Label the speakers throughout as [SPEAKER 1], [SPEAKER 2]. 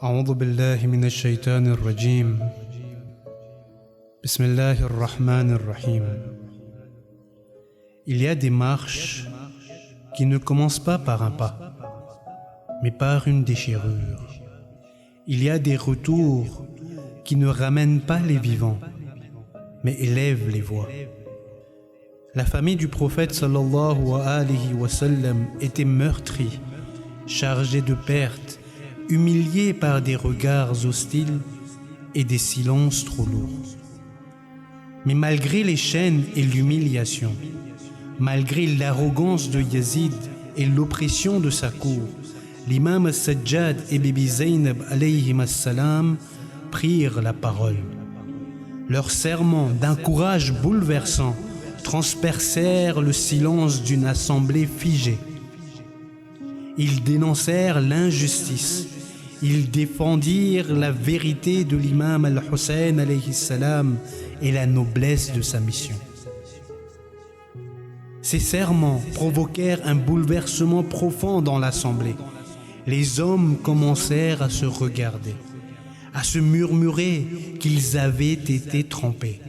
[SPEAKER 1] أعوذ بالله من الشيطان الرجيم بسم الله الرحمن الرحيم. Il y a des marches qui ne commencent pas par un pas, mais par une déchirure. Il y a des retours qui ne ramènent pas les vivants, mais élèvent les voix. La famille du prophète sallallahu alayhi wa sallam était meurtrie, chargée de pertes, humiliée par des regards hostiles et des silences trop lourds. Mais malgré les chaînes et l'humiliation, malgré l'arrogance de Yazid et l'oppression de sa cour, l'imam al-Sajjad et Bibi Zaynab alayhim as-salam prirent la parole. Leurs serments d'un courage bouleversant transpercèrent le silence d'une assemblée figée. Ils dénoncèrent l'injustice, ils défendirent la vérité de l'imam al-Hussein alayhi salam et la noblesse de sa mission. Ces serments provoquèrent un bouleversement profond dans l'assemblée. Les hommes commencèrent à se regarder, à se murmurer qu'ils avaient été trompés,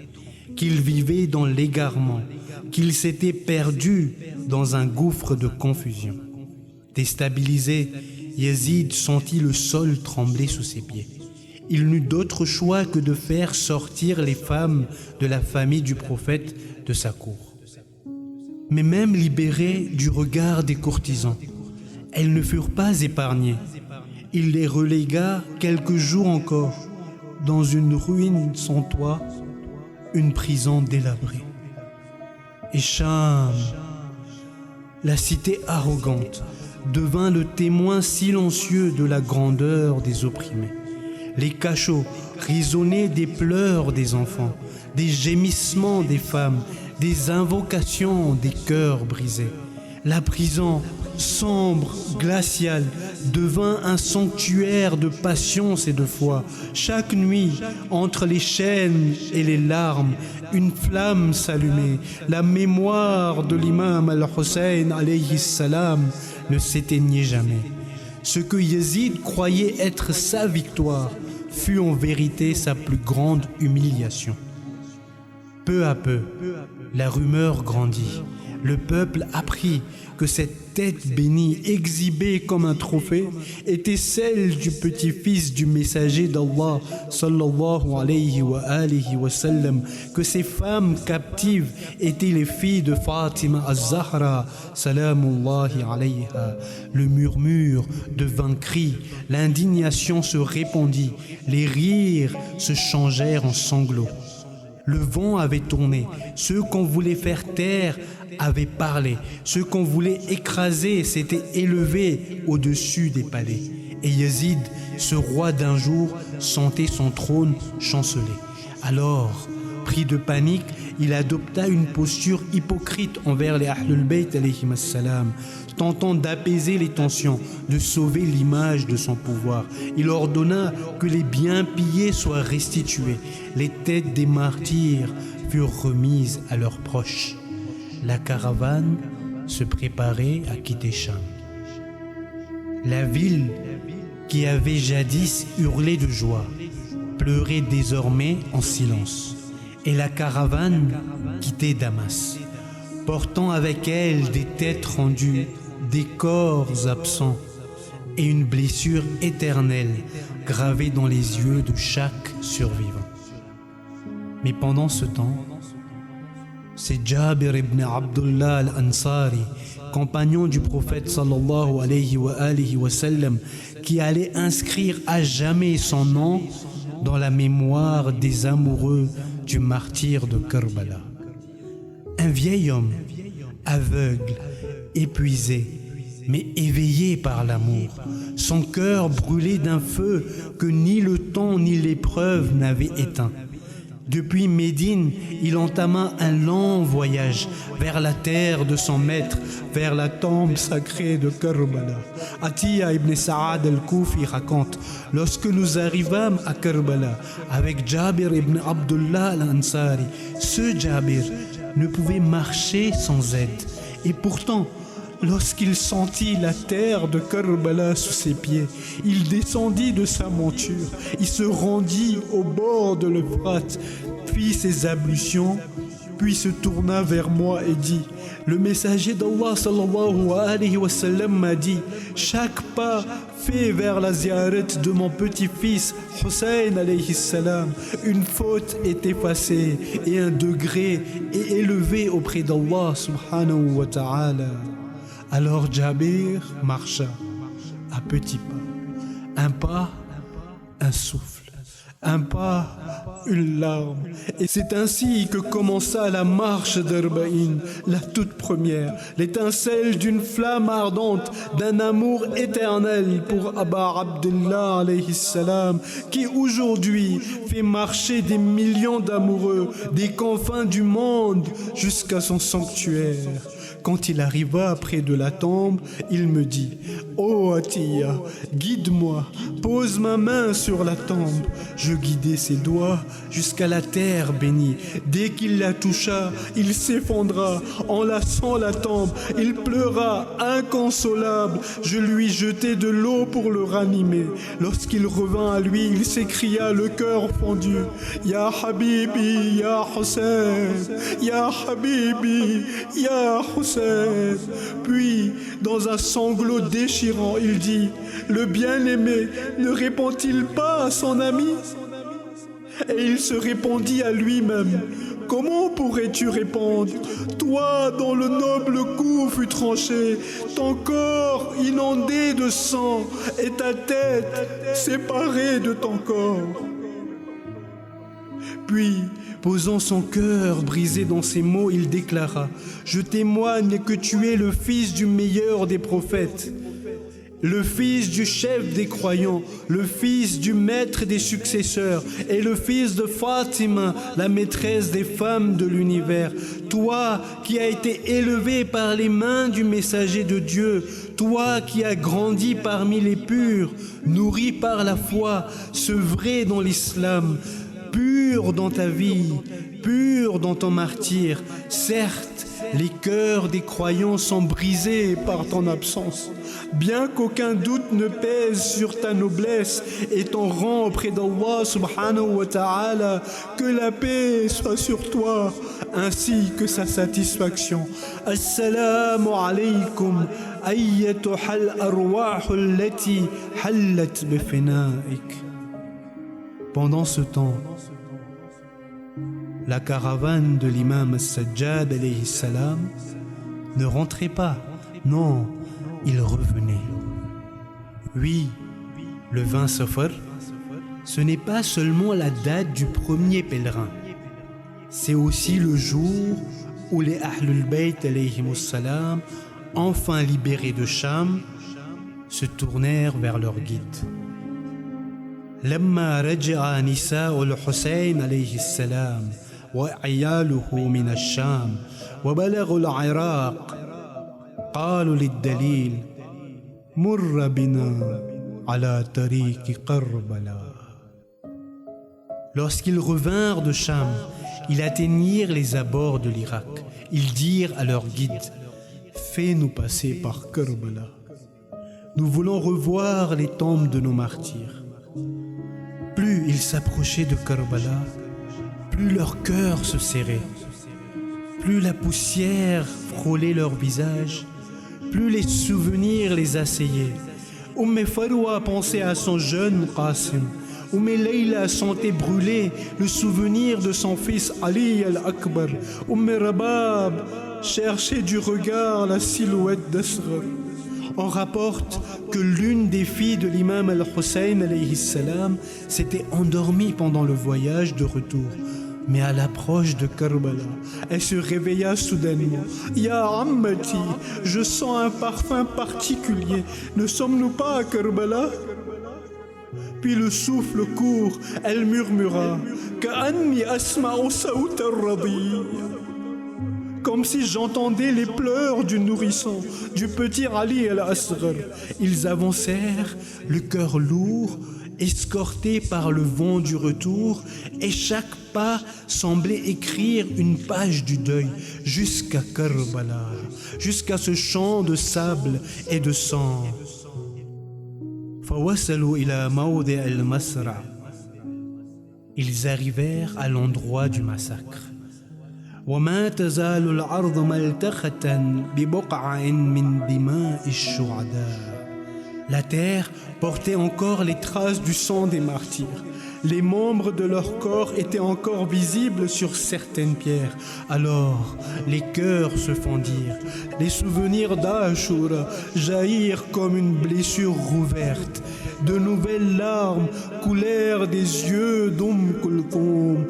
[SPEAKER 1] qu'ils vivaient dans l'égarement, qu'ils s'étaient perdus dans un gouffre de confusion. Déstabilisé, Yazid sentit le sol trembler sous ses pieds. Il n'eut d'autre choix que de faire sortir les femmes de la famille du prophète de sa cour. Mais même libérées du regard des courtisans, elles ne furent pas épargnées. Il les relégua quelques jours encore dans une ruine sans toit, une prison délabrée. Et Cham, la cité arrogante, devint le témoin silencieux de la grandeur des opprimés. Les cachots résonnaient des pleurs des enfants, des gémissements des femmes, des invocations des cœurs brisés. La prison, sombre, glaciale, devint un sanctuaire de patience et de foi. Chaque nuit, entre les chaînes et les larmes, une flamme s'allumait. La mémoire de l'imam al-Hussein alayhi salam ne s'éteignait jamais. Ce que Yazid croyait être sa victoire fut en vérité sa plus grande humiliation. Peu à peu, la rumeur grandit. Le peuple apprit que cette tête bénie, exhibée comme un trophée, était celle du petit-fils du messager d'Allah, sallallahu alayhi wa sallam, que ces femmes captives étaient les filles de Fatima az-Zahra, salamullahi alayha. Le murmure devint cri, l'indignation se répandit, les rires se changèrent en sanglots. Le vent avait tourné, ceux qu'on voulait faire taire avaient parlé, ceux qu'on voulait écraser s'étaient élevés au-dessus des palais. Et Yazid, ce roi d'un jour, sentait son trône chanceler. Alors, pris de panique, il adopta une posture hypocrite envers les Ahlul Bayt alayhim as-salam, tentant d'apaiser les tensions, de sauver l'image de son pouvoir. Il ordonna que les biens pillés soient restitués. Les têtes des martyrs furent remises à leurs proches. La caravane se préparait à quitter Cham. La ville, qui avait jadis hurlé de joie, pleurait désormais en silence. Et la caravane quittait Damas, portant avec elle des têtes rendues, des corps absents et une blessure éternelle gravée dans les yeux de chaque survivant. Mais pendant ce temps, c'est Jabir ibn Abdullah al-Ansari, compagnon du prophète sallallahu alayhi wa sallam, qui allait inscrire à jamais son nom dans la mémoire des amoureux du martyr de Karbala. Un vieil homme, aveugle, épuisé, mais éveillé par l'amour, son cœur brûlé d'un feu que ni le temps ni l'épreuve n'avaient éteint. Depuis Médine, il entama un long voyage vers la terre de son maître, vers la tombe sacrée de Karbala. Atiya ibn Sa'ad al-Koufi raconte: lorsque nous arrivâmes à Karbala avec Jabir ibn Abdullah al-Ansari, ce Jabir ne pouvait marcher sans aide. Et pourtant, Lorsqu'il sentit la terre de Karbala sous ses pieds, il descendit de sa monture, il se rendit au bord de l'Euphrate, fit ses ablutions, puis se tourna vers moi et dit: le messager d'Allah sallallahu alayhi wa sallam m'a dit: chaque pas fait vers la ziyarat de mon petit-fils Hussein alayhi salam, une faute est effacée et un degré est élevé auprès d'Allah subhanahu wa ta'ala. Alors Jabir marcha à petits pas, un pas, un souffle, un pas, une larme. Et c'est ainsi que commença la marche d'Arba'in, la toute première, l'étincelle d'une flamme ardente, d'un amour éternel pour Aba Abdullah alayhi salam, qui aujourd'hui fait marcher des millions d'amoureux des confins du monde jusqu'à son sanctuaire. Quand il arriva près de la tombe, il me dit: oh Atiya, guide-moi, pose ma main sur la tombe. Je guidai ses doigts jusqu'à la terre bénie. Dès qu'il la toucha, il s'effondra, enlaçant la tombe. Il pleura, inconsolable. Je lui jetai de l'eau pour le ranimer. Lorsqu'il revint à lui, il s'écria, le cœur fendu: Ya Habibi, Ya Hussein, Ya Habibi, Ya Hussein. Puis, dans un sanglot déchirant, il dit: le bien-aimé ne répond-il pas à son ami? Et il se répondit à lui-même: comment pourrais-tu répondre, toi dont le noble coup fut tranché, ton corps inondé de sang et ta tête séparée de ton corps? Puis, posant son cœur brisé dans ces mots, il déclara: je témoigne que tu es le fils du meilleur des prophètes, le fils du chef des croyants, le fils du maître des successeurs et le fils de Fatima, la maîtresse des femmes de l'univers. Toi qui as été élevé par les mains du messager de Dieu, toi qui as grandi parmi les purs, nourri par la foi, sevré dans l'islam, pur dans ta vie, pur dans ton martyre. Certes, les cœurs des croyants sont brisés par ton absence, bien qu'aucun doute ne pèse sur ta noblesse et ton rang auprès d'Allah subhanahu wa ta'ala. Que la paix soit sur toi, ainsi que sa satisfaction. Assalamu alaykum ayyatuha al-arwah allati hallat bifina'ik. Pendant ce temps, la caravane de l'imam As-Sajjad alayhi salam ne rentrait pas, non, il revenait. Oui, le 20 Safar, ce n'est pas seulement la date du premier pèlerin, c'est aussi le jour où les Ahlul Bayt alayhimus salam, enfin libérés de Cham, se tournèrent vers leur guide. لما رجع نساء الحسين عليه السلام وعياله من الشام وبلغوا العراق قالوا للدليل مر بنا على طريق كربلاء. Lorsqu'ils revinrent de Cham, ils atteignirent les abords de l'Irak. Ils dirent à leur guide: fais-nous passer par Karbala. Nous voulons revoir les tombes de nos martyrs. Plus ils s'approchaient de Karbala, plus leur cœur se serrait, plus la poussière frôlait leur visage, plus les souvenirs les assaillaient. Farwa pensait à son jeune Qasim. Layla sentait brûler le souvenir de son fils Ali al-Akbar. Rabab cherchait du regard la silhouette d'Asghar. On rapporte que l'une des filles de l'imam al-Hussein alayhi salam s'était endormie pendant le voyage de retour. Mais à l'approche de Karbala, elle se réveilla soudainement. « Ya Ammati, je sens un parfum particulier. Ne sommes-nous pas à Karbala ?» Puis le souffle court, elle murmura « Ka'anni asma'u sawt ar-radi » comme si j'entendais les pleurs du nourrisson, du petit Ali al-Asghar. Ils avancèrent, le cœur lourd, escorté par le vent du retour, et chaque pas semblait écrire une page du deuil jusqu'à Karbala, jusqu'à ce champ de sable et de sang. Ils arrivèrent à l'endroit du massacre. وما تزال الأرض ملتخة ببقع من دماء الشهداء. La terre portait encore les traces du sang des martyrs. Les membres de leur corps étaient encore visibles sur certaines pierres. Alors, les cœurs se fendirent. Les souvenirs d'Ashura jaillirent comme une blessure rouverte. De nouvelles larmes coulèrent des yeux Kulthum.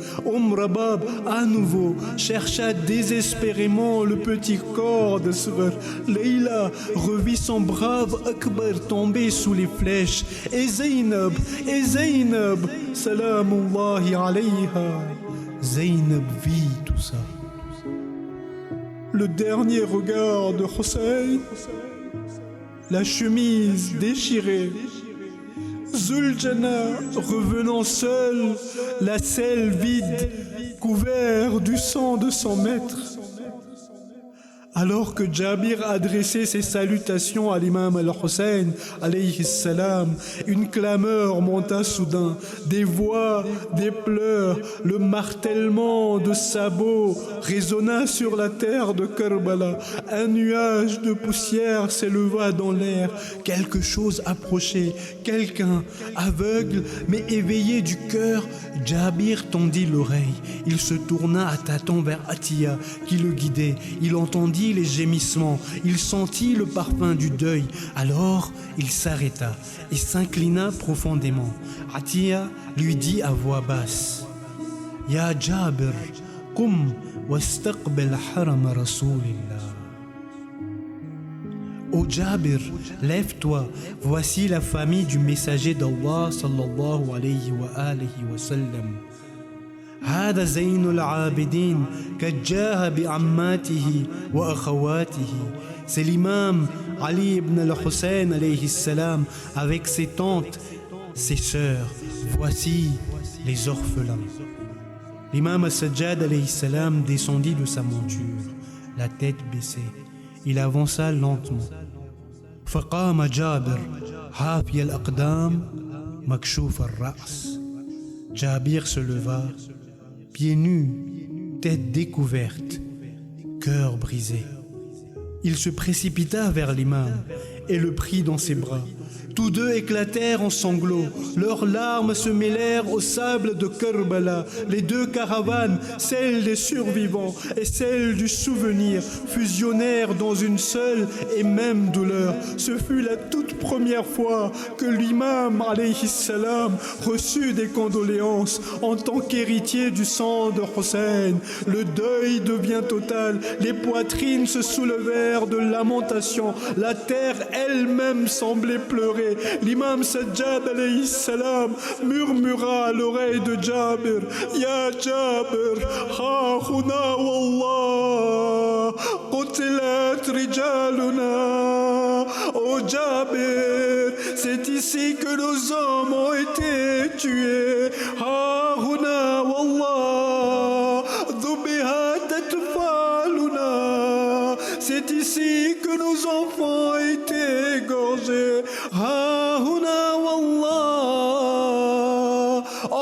[SPEAKER 1] Rabab, à nouveau, chercha désespérément le petit corps de Sghar. Leila revit son brave Akbar tomber sous les flèches. Et Zainab, salamullahi alayha. Zainab vit tout ça. Le dernier regard de Hussein, la chemise déchirée, Zuljana revenant seul, la selle vide, couvert du sang de son maître. Alors que Jabir adressait ses salutations à l'imam al-Hussein, alayhi salam, une clameur monta soudain, des voix, des pleurs, le martèlement de sabots résonna sur la terre de Karbala. Un nuage de poussière s'éleva dans l'air. Quelque chose approchait, quelqu'un, aveugle mais éveillé du cœur. Jabir tendit l'oreille. Il se tourna à tâtons vers Atiya qui le guidait. Il entendit les gémissements, il sentit le parfum du deuil. Alors il s'arrêta et s'inclina profondément. Atiya lui dit à voix basse: Ya Jabir, qum wastaqbil haram Rasulillah. Ô Jabir, lève-toi, voici la famille du messager d'Allah sallallahu alayhi wa sallam. هذا زين العابدين قد جاء بعماته وأخواته. C'est l'imam Ali ibn al-Hussein alayhi salam avec ses tantes, ses sœurs. Voici les orphelins. L'imam al-Sajjad alayhi salam descendit de sa monture, la tête baissée. Il avança lentement. فقام جابر حافي الأقدام مكشوف الرأس. Jabir se leva, pieds nus, tête découverte, cœur brisé. Il se précipita vers l'imam et le prit dans ses bras. Tous deux éclatèrent en sanglots. Leurs larmes se mêlèrent au sable de Karbala. Les deux caravanes, celle des survivants et celle du souvenir, fusionnèrent dans une seule et même douleur. Ce fut la toute première fois que l'imam alayhi salam reçut des condoléances en tant qu'héritier du sang de Hussein. Le deuil devient total. Les poitrines se soulevèrent de lamentations. La terre elle-même semblait pleurer. L'imam Sajjad alayhi salam murmura à l'oreille de Jabir: Ya Jabir, ha huna wallah qutilat rijaluna. Oh Jabir, c'est ici que nos hommes ont été tués. Ha huna wallah dhubihat atfaluna. C'est ici que nos enfants ont été égorgés. Ha huna wallah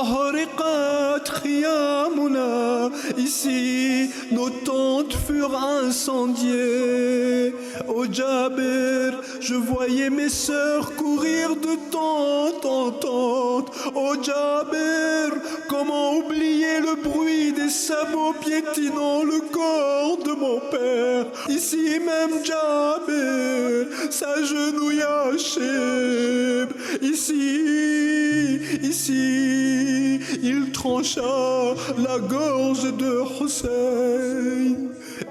[SPEAKER 1] ahriqat khiyamuna. Ici, nos tentes furent incendiées. Oh Jabir, je voyais mes sœurs courir de tente en tente. Oh Jabir, comment oublier le bruit des sabots piétinant le corps de mon père. Ici même Jabir s'agenouilla Shib. Ici, il trancha la gorge de Hussein.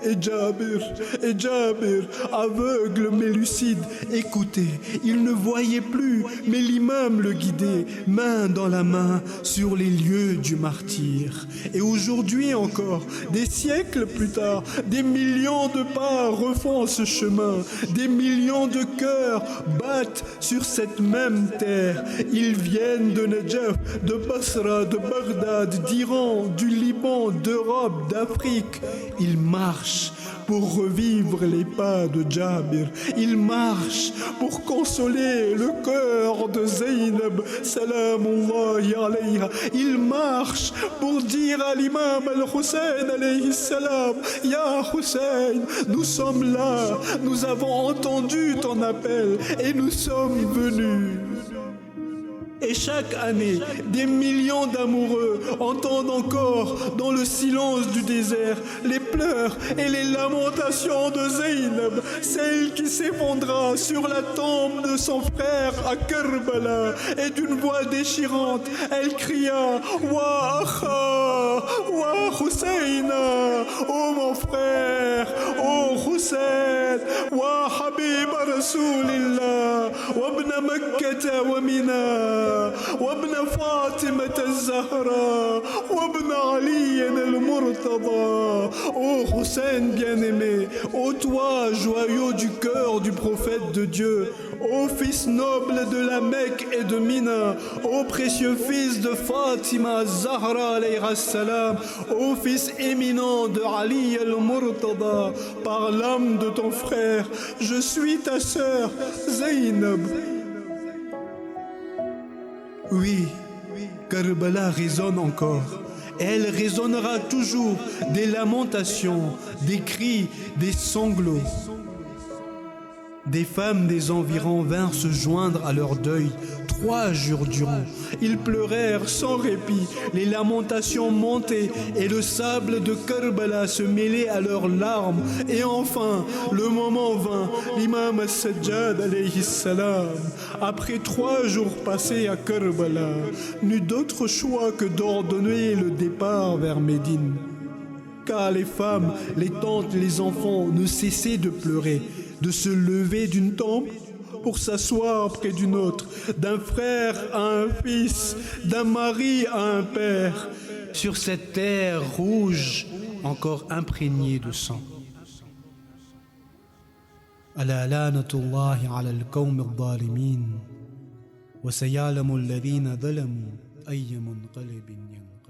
[SPEAKER 1] Et Jabir, aveugle mais lucide, écoutait. Il ne voyait plus, mais l'imam le guidait, main dans la main, sur les lieux du martyr. Et aujourd'hui encore, des siècles plus tard, des millions de pas refont ce chemin, des millions de cœurs battent sur cette même terre. Ils viennent de Najaf, de Basra, de Bagdad, d'Iran, du Liban, d'Europe, d'Afrique. Ils marchent pour revivre les pas de Jabir. Ils marchent pour consoler le cœur de Zaynab, salamullahi alayha. Ils marchent pour dire à l'imam al-Hussein alayhi salam, Ya Hussein, nous sommes là, nous avons entendu ton appel et nous sommes venus. Et chaque année, des millions d'amoureux entendent encore dans le silence du désert les pleurs et les lamentations de Zaynab, celle qui s'effondra sur la tombe de son frère à Karbala. Et d'une voix déchirante, elle cria « Wa akha, wa Husseina, oh mon frère, oh Hussein, wa habib Rasulillah, wa ibn Makkah wa Mina. وابن فاطمة الزهراء وابن علي المرتضى. Ô Hussein bien-aimé, ô toi, joyau du cœur du prophète de Dieu, ô fils noble de la Mecque et de Mina, ô précieux fils de Fatima Zahra alayha salam, ô fils éminent de Ali al-Murtada, par l'âme de ton frère, je suis ta sœur Zaynab. Oui, Karbala résonne encore. Elle résonnera toujours des lamentations, des cris, des sanglots. Des femmes des environs vinrent se joindre à leur deuil 3 jours durant. Ils pleurèrent sans répit, les lamentations montaient et le sable de Karbala se mêlait à leurs larmes. Et enfin, le moment vint, l'imam al-Sajjad alayhi salam, après 3 jours passés à Karbala, n'eut d'autre choix que d'ordonner le départ vers Médine. Car les femmes, les tantes, les enfants ne cessaient de pleurer, de se lever d'une tombe pour s'asseoir près d'une autre, d'un frère à un fils, d'un mari à un père, sur cette terre rouge encore imprégnée de sang. Ala lanatullahi ala al-qawm al-zalimin wa sayalamu alladhina zalamu ayya munqalibin yanqalibun.